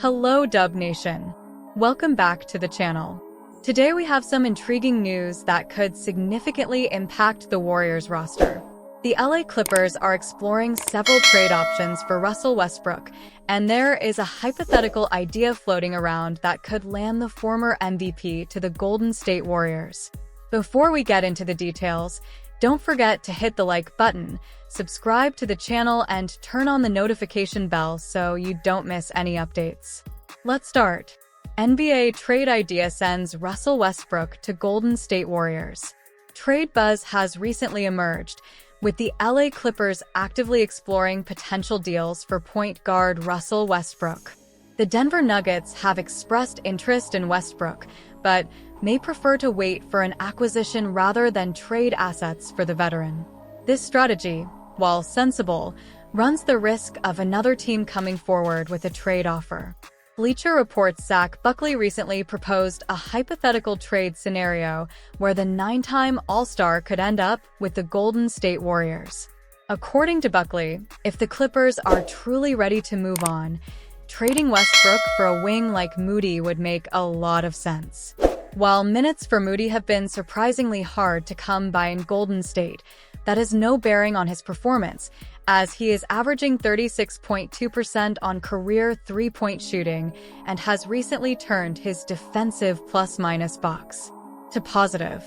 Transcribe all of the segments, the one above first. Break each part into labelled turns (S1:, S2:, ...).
S1: Hello Dub Nation! Welcome back to the channel. Today we have some intriguing news that could significantly impact the Warriors roster. The LA Clippers are exploring several trade options for Russell Westbrook, and there is a hypothetical idea floating around that could land the former MVP to the Golden State Warriors. Before we get into the details, don't forget to hit the like button, subscribe to the channel, and turn on the notification bell so you don't miss any updates. Let's start. NBA trade idea sends Russell Westbrook to Golden State Warriors. Trade buzz has recently emerged, with the LA Clippers actively exploring potential deals for point guard Russell Westbrook. The Denver Nuggets have expressed interest in Westbrook, but may prefer to wait for an acquisition rather than trade assets for the veteran. This strategy, while sensible, runs the risk of another team coming forward with a trade offer. Bleacher Report's Zach Buckley recently proposed a hypothetical trade scenario where the 9-time All-Star could end up with the Golden State Warriors. According to Buckley, if the Clippers are truly ready to move on, trading Westbrook for a wing like Moody would make a lot of sense. While minutes for Moody have been surprisingly hard to come by in Golden State, that has no bearing on his performance, as he is averaging 36.2% on career three-point shooting and has recently turned his defensive plus-minus box to positive.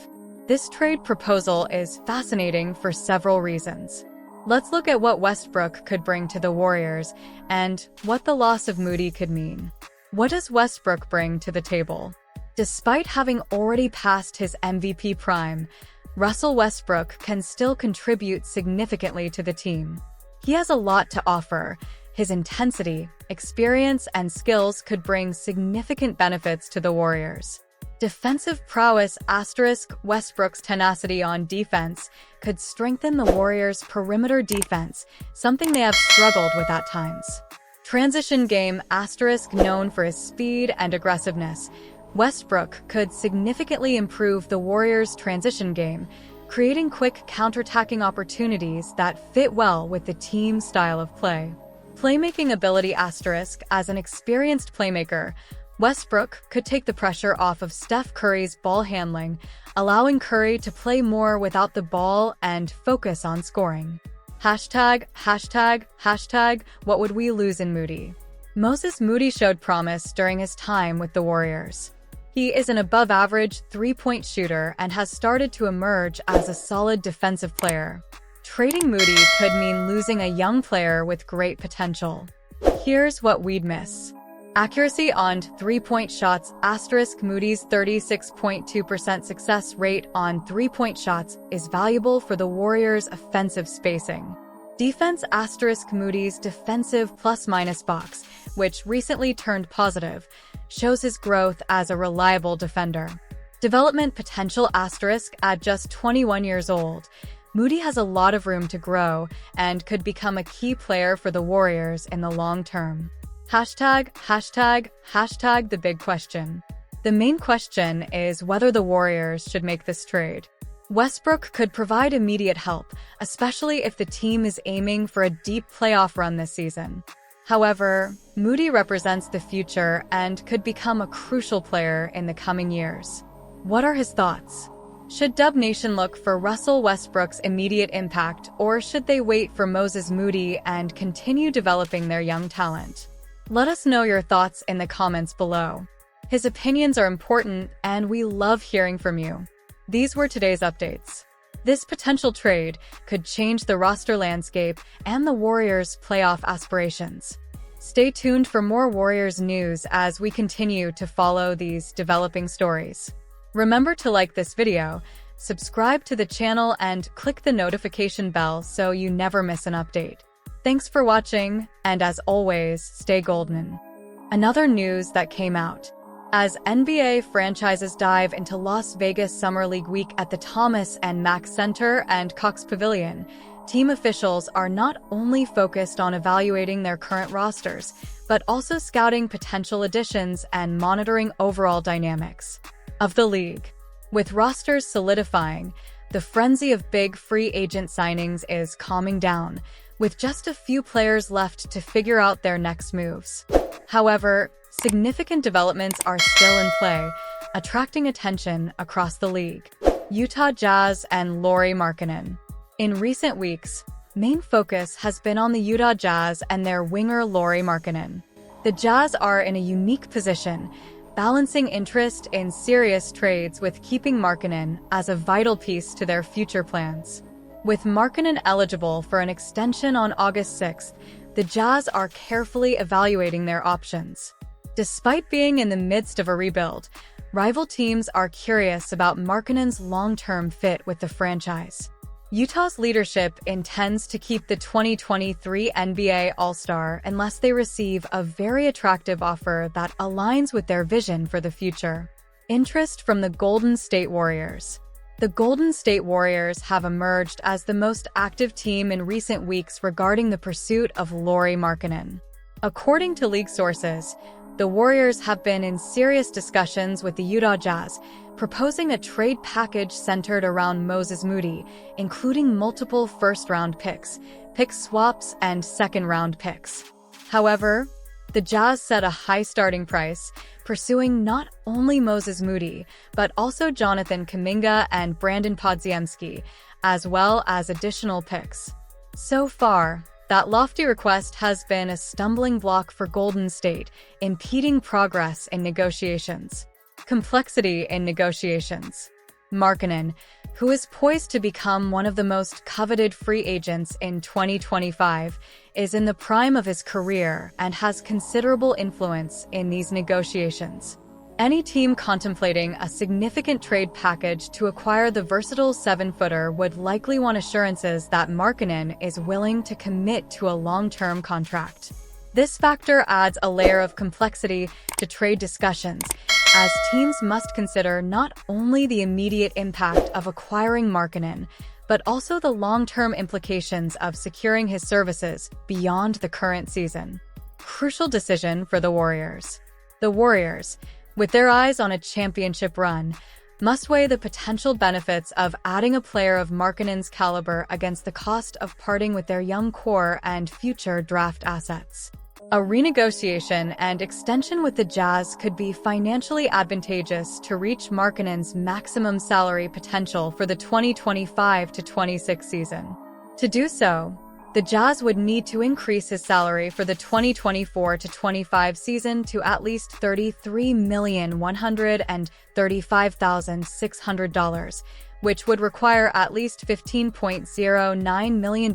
S1: This trade proposal is fascinating for several reasons. Let's look at what Westbrook could bring to the Warriors and what the loss of Moody could mean. What does Westbrook bring to the table? Despite having already passed his MVP prime, Russell Westbrook can still contribute significantly to the team. He has a lot to offer. His intensity, experience, and skills could bring significant benefits to the Warriors. Defensive prowess * Westbrook's tenacity on defense could strengthen the Warriors' perimeter defense, something they have struggled with at times. Transition game * known for his speed and aggressiveness, Westbrook could significantly improve the Warriors' transition game, creating quick counterattacking opportunities that fit well with the team's style of play. Playmaking ability * as an experienced playmaker, Westbrook could take the pressure off of Steph Curry's ball handling, allowing Curry to play more without the ball and focus on scoring. #, what would we lose in Moody? Moses Moody showed promise during his time with the Warriors. He is an above-average three-point shooter and has started to emerge as a solid defensive player. Trading Moody could mean losing a young player with great potential. Here's what we'd miss. Accuracy on three-point shots * Moody's 36.2% success rate on three-point shots is valuable for the Warriors' offensive spacing. Defense * Moody's defensive plus-minus box, which recently turned positive, shows his growth as a reliable defender. Development potential * at just 21 years old, Moody has a lot of room to grow and could become a key player for the Warriors in the long term. #, the big question. The main question is whether the Warriors should make this trade. Westbrook could provide immediate help, especially if the team is aiming for a deep playoff run this season. However, Moody represents the future and could become a crucial player in the coming years. What are his thoughts? Should Dub Nation look for Russell Westbrook's immediate impact, or should they wait for Moses Moody and continue developing their young talent? Let us know your thoughts in the comments below. His opinions are important, and we love hearing from you. These were today's updates. This potential trade could change the roster landscape and the Warriors' playoff aspirations. Stay tuned for more Warriors news as we continue to follow these developing stories. Remember to like this video, subscribe to the channel, and click the notification bell so you never miss an update. Thanks for watching, and as always, stay golden. Another news that came out. As NBA franchises dive into Las Vegas Summer League week at the Thomas and Mack Center and Cox Pavilion, team officials are not only focused on evaluating their current rosters, but also scouting potential additions and monitoring overall dynamics of the league. With rosters solidifying, the frenzy of big free agent signings is calming down, with just a few players left to figure out their next moves. However, significant developments are still in play, attracting attention across the league. Utah Jazz and Lauri Markkanen. In recent weeks, main focus has been on the Utah Jazz and their winger Lauri Markkanen. The Jazz are in a unique position, balancing interest in serious trades with keeping Markkanen as a vital piece to their future plans. With Markkanen eligible for an extension on August 6th, the Jazz are carefully evaluating their options. Despite being in the midst of a rebuild, rival teams are curious about Markkanen's long-term fit with the franchise. Utah's leadership intends to keep the 2023 NBA All-Star unless they receive a very attractive offer that aligns with their vision for the future. Interest from the Golden State Warriors. The Golden State Warriors have emerged as the most active team in recent weeks regarding the pursuit of Lauri Markkanen. According to league sources, the Warriors have been in serious discussions with the Utah Jazz, proposing a trade package centered around Moses Moody, including multiple first-round picks, pick swaps, and second-round picks. However, the Jazz set a high starting price, pursuing not only Moses Moody, but also Jonathan Kuminga and Brandon Podziemski, as well as additional picks. So far, that lofty request has been a stumbling block for Golden State, impeding progress in negotiations. Complexity in negotiations. Markkanen, who is poised to become one of the most coveted free agents in 2025, is in the prime of his career and has considerable influence in these negotiations. Any team contemplating a significant trade package to acquire the versatile 7-footer would likely want assurances that Markkanen is willing to commit to a long-term contract. This factor adds a layer of complexity to trade discussions, as teams must consider not only the immediate impact of acquiring Markkanen, but also the long-term implications of securing his services beyond the current season. Crucial decision for the Warriors. The Warriors, with their eyes on a championship run, must weigh the potential benefits of adding a player of Markkanen's caliber against the cost of parting with their young core and future draft assets. A renegotiation and extension with the Jazz could be financially advantageous to reach Markkanen's maximum salary potential for the 2025-26 season. To do so, the Jazz would need to increase his salary for the 2024-25 season to at least $33,135,600, which would require at least $15.09 million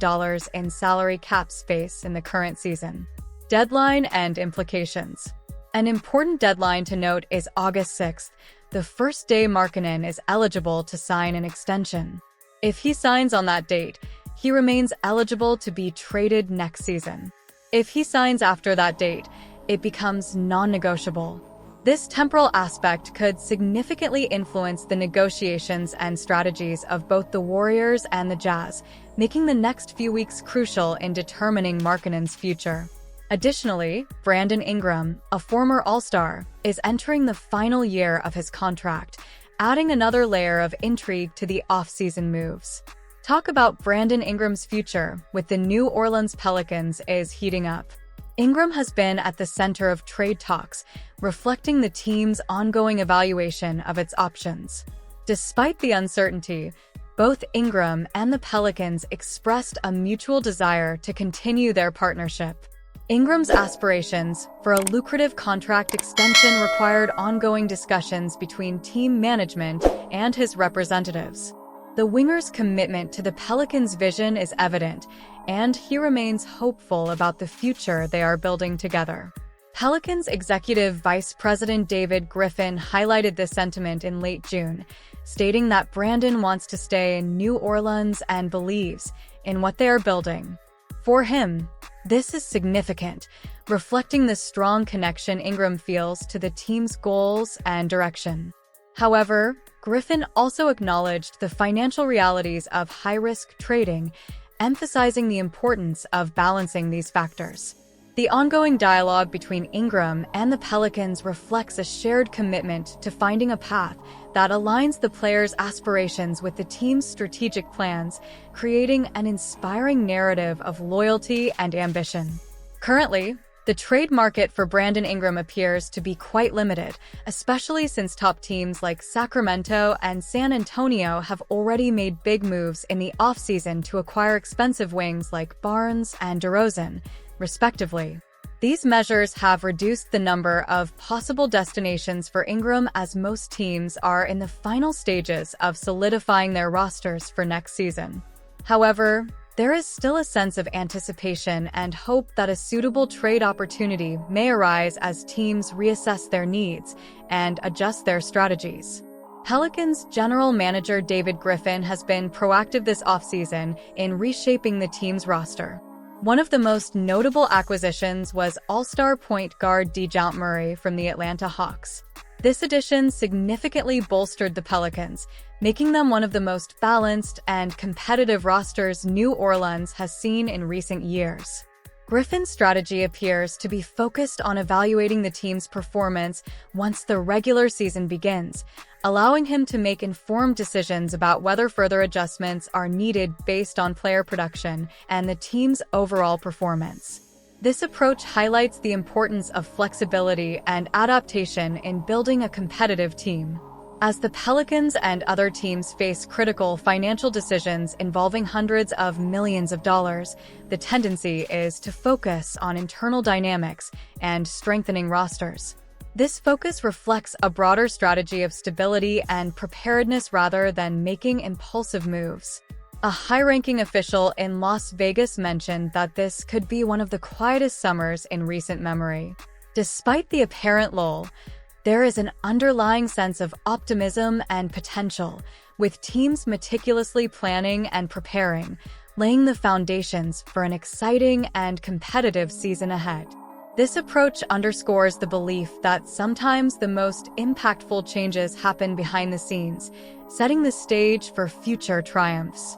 S1: in salary cap space in the current season. Deadline and implications. An important deadline to note is August 6th, the first day Markkanen is eligible to sign an extension. If he signs on that date, he remains eligible to be traded next season. If he signs after that date, it becomes non-negotiable. This temporal aspect could significantly influence the negotiations and strategies of both the Warriors and the Jazz, making the next few weeks crucial in determining Markkanen's future. Additionally, Brandon Ingram, a former All-Star, is entering the final year of his contract, adding another layer of intrigue to the off-season moves. Talk about Brandon Ingram's future with the New Orleans Pelicans is heating up. Ingram has been at the center of trade talks, reflecting the team's ongoing evaluation of its options. Despite the uncertainty, both Ingram and the Pelicans expressed a mutual desire to continue their partnership. Ingram's aspirations for a lucrative contract extension required ongoing discussions between team management and his representatives. The winger's commitment to the Pelicans' vision is evident, and he remains hopeful about the future they are building together. Pelicans Executive Vice President David Griffin highlighted this sentiment in late June, stating that Brandon wants to stay in New Orleans and believes in what they are building. For him, this is significant, reflecting the strong connection Ingram feels to the team's goals and direction. However, Griffin also acknowledged the financial realities of high-risk trading, emphasizing the importance of balancing these factors. The ongoing dialogue between Ingram and the Pelicans reflects a shared commitment to finding a path that aligns the players' aspirations with the team's strategic plans, creating an inspiring narrative of loyalty and ambition. Currently, The trade market for Brandon Ingram appears to be quite limited, especially since top teams like Sacramento and San Antonio have already made big moves in the offseason to acquire expensive wings like Barnes and DeRozan, respectively. These measures have reduced the number of possible destinations for Ingram, as most teams are in the final stages of solidifying their rosters for next season. However, there is still a sense of anticipation and hope that a suitable trade opportunity may arise as teams reassess their needs and adjust their strategies. Pelicans general manager David Griffin has been proactive this offseason in reshaping the team's roster. One of the most notable acquisitions was all-star point guard DeJounte Murray from the Atlanta Hawks. This addition significantly bolstered the Pelicans, making them one of the most balanced and competitive rosters New Orleans has seen in recent years. Griffin's strategy appears to be focused on evaluating the team's performance once the regular season begins, allowing him to make informed decisions about whether further adjustments are needed based on player production and the team's overall performance. This approach highlights the importance of flexibility and adaptation in building a competitive team. As the Pelicans and other teams face critical financial decisions involving hundreds of millions of dollars, the tendency is to focus on internal dynamics and strengthening rosters. This focus reflects a broader strategy of stability and preparedness rather than making impulsive moves. A high-ranking official in Las Vegas mentioned that this could be one of the quietest summers in recent memory. Despite the apparent lull, there is an underlying sense of optimism and potential, with teams meticulously planning and preparing, laying the foundations for an exciting and competitive season ahead. This approach underscores the belief that sometimes the most impactful changes happen behind the scenes, setting the stage for future triumphs.